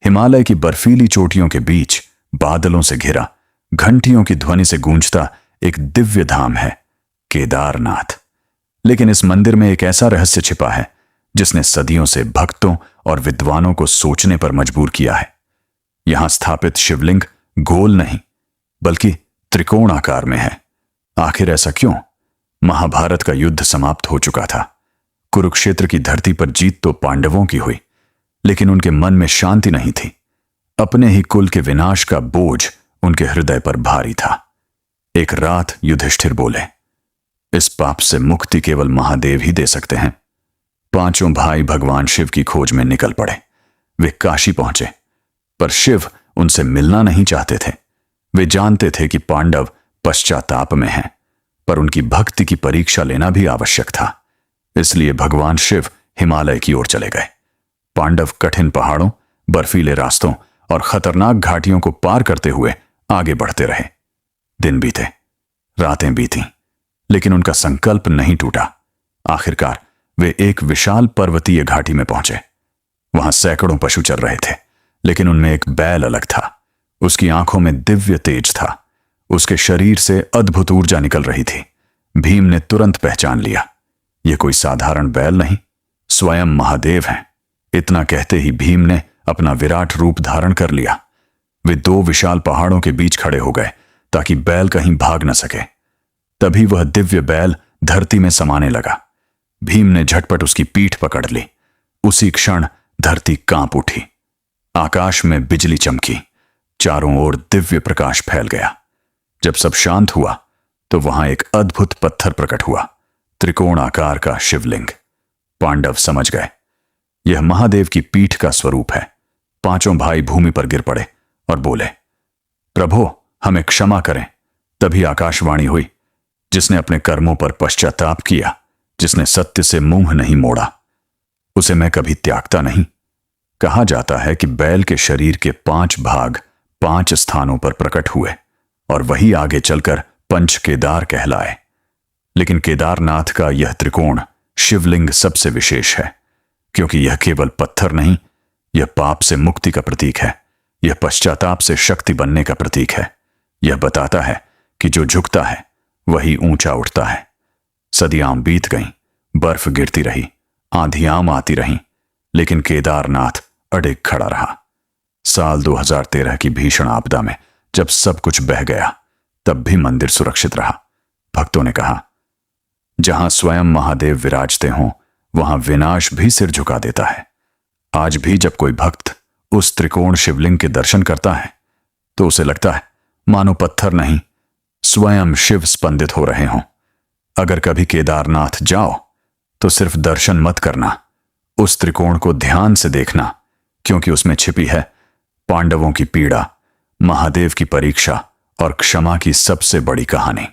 हिमालय की बर्फीली चोटियों के बीच बादलों से घिरा, घंटियों की ध्वनि से गूंजता एक दिव्य धाम है केदारनाथ। लेकिन इस मंदिर में एक ऐसा रहस्य छिपा है जिसने सदियों से भक्तों और विद्वानों को सोचने पर मजबूर किया है। यहां स्थापित शिवलिंग गोल नहीं बल्कि त्रिकोण आकार में है। आखिर ऐसा क्यों? महाभारत का युद्ध समाप्त हो चुका था। कुरुक्षेत्र की धरती पर जीत तो पांडवों की हुई, लेकिन उनके मन में शांति नहीं थी। अपने ही कुल के विनाश का बोझ उनके हृदय पर भारी था। एक रात युधिष्ठिर बोले, इस पाप से मुक्ति केवल महादेव ही दे सकते हैं। पांचों भाई भगवान शिव की खोज में निकल पड़े। वे काशी पहुंचे, पर शिव उनसे मिलना नहीं चाहते थे। वे जानते थे कि पांडव पश्चाताप में हैं, पर उनकी भक्ति की परीक्षा लेना भी आवश्यक था। इसलिए भगवान शिव हिमालय की ओर चले गए। पांडव कठिन पहाड़ों, बर्फीले रास्तों और खतरनाक घाटियों को पार करते हुए आगे बढ़ते रहे। दिन बीते, रातें बीती, लेकिन उनका संकल्प नहीं टूटा। आखिरकार वे एक विशाल पर्वतीय घाटी में पहुंचे। वहां सैकड़ों पशु चल रहे थे, लेकिन उनमें एक बैल अलग था। उसकी आंखों में दिव्य तेज था। उसके शरीर से अद्भुत ऊर्जा निकल रही थी। भीम ने तुरंत पहचान लिया, यह कोई साधारण बैल नहीं, स्वयं महादेव हैं। इतना कहते ही भीम ने अपना विराट रूप धारण कर लिया। वे दो विशाल पहाड़ों के बीच खड़े हो गए ताकि बैल कहीं भाग न सके। तभी वह दिव्य बैल धरती में समाने लगा। भीम ने झटपट उसकी पीठ पकड़ ली। उसी क्षण धरती कांप उठी। आकाश में बिजली चमकी। चारों ओर दिव्य प्रकाश फैल गया। जब सब शांत हुआ तो वहां एक अद्भुत पत्थर प्रकट हुआ, त्रिकोण आकार का शिवलिंग। पांडव समझ गए, यह महादेव की पीठ का स्वरूप है। पांचों भाई भूमि पर गिर पड़े और बोले, प्रभु हमें क्षमा करें। तभी आकाशवाणी हुई, जिसने अपने कर्मों पर पश्चाताप किया, जिसने सत्य से मुंह नहीं मोड़ा, उसे मैं कभी त्यागता नहीं। कहा जाता है कि बैल के शरीर के 5 भाग 5 स्थानों पर प्रकट हुए और वही आगे चलकर पंच केदार कहलाए। लेकिन केदारनाथ का यह त्रिकोण शिवलिंग सबसे विशेष है, क्योंकि यह केवल पत्थर नहीं, यह पाप से मुक्ति का प्रतीक है। यह पश्चाताप से शक्ति बनने का प्रतीक है। यह बताता है कि जो झुकता है वही ऊंचा उठता है। सदियां बीत गईं, बर्फ गिरती रही, आंधियां आती रहीं, लेकिन केदारनाथ अडिग खड़ा रहा। साल 2013 की भीषण आपदा में जब सब कुछ बह गया, तब भी मंदिर सुरक्षित रहा। भक्तों ने कहा, जहां स्वयं महादेव विराजते हों, वहां विनाश भी सिर झुका देता है। आज भी जब कोई भक्त उस त्रिकोण शिवलिंग के दर्शन करता है तो उसे लगता है मानो पत्थर नहीं, स्वयं शिव स्पंदित हो रहे हों। अगर कभी केदारनाथ जाओ तो सिर्फ दर्शन मत करना, उस त्रिकोण को ध्यान से देखना, क्योंकि उसमें छिपी है पांडवों की पीड़ा, महादेव की परीक्षा और क्षमा की सबसे बड़ी कहानी।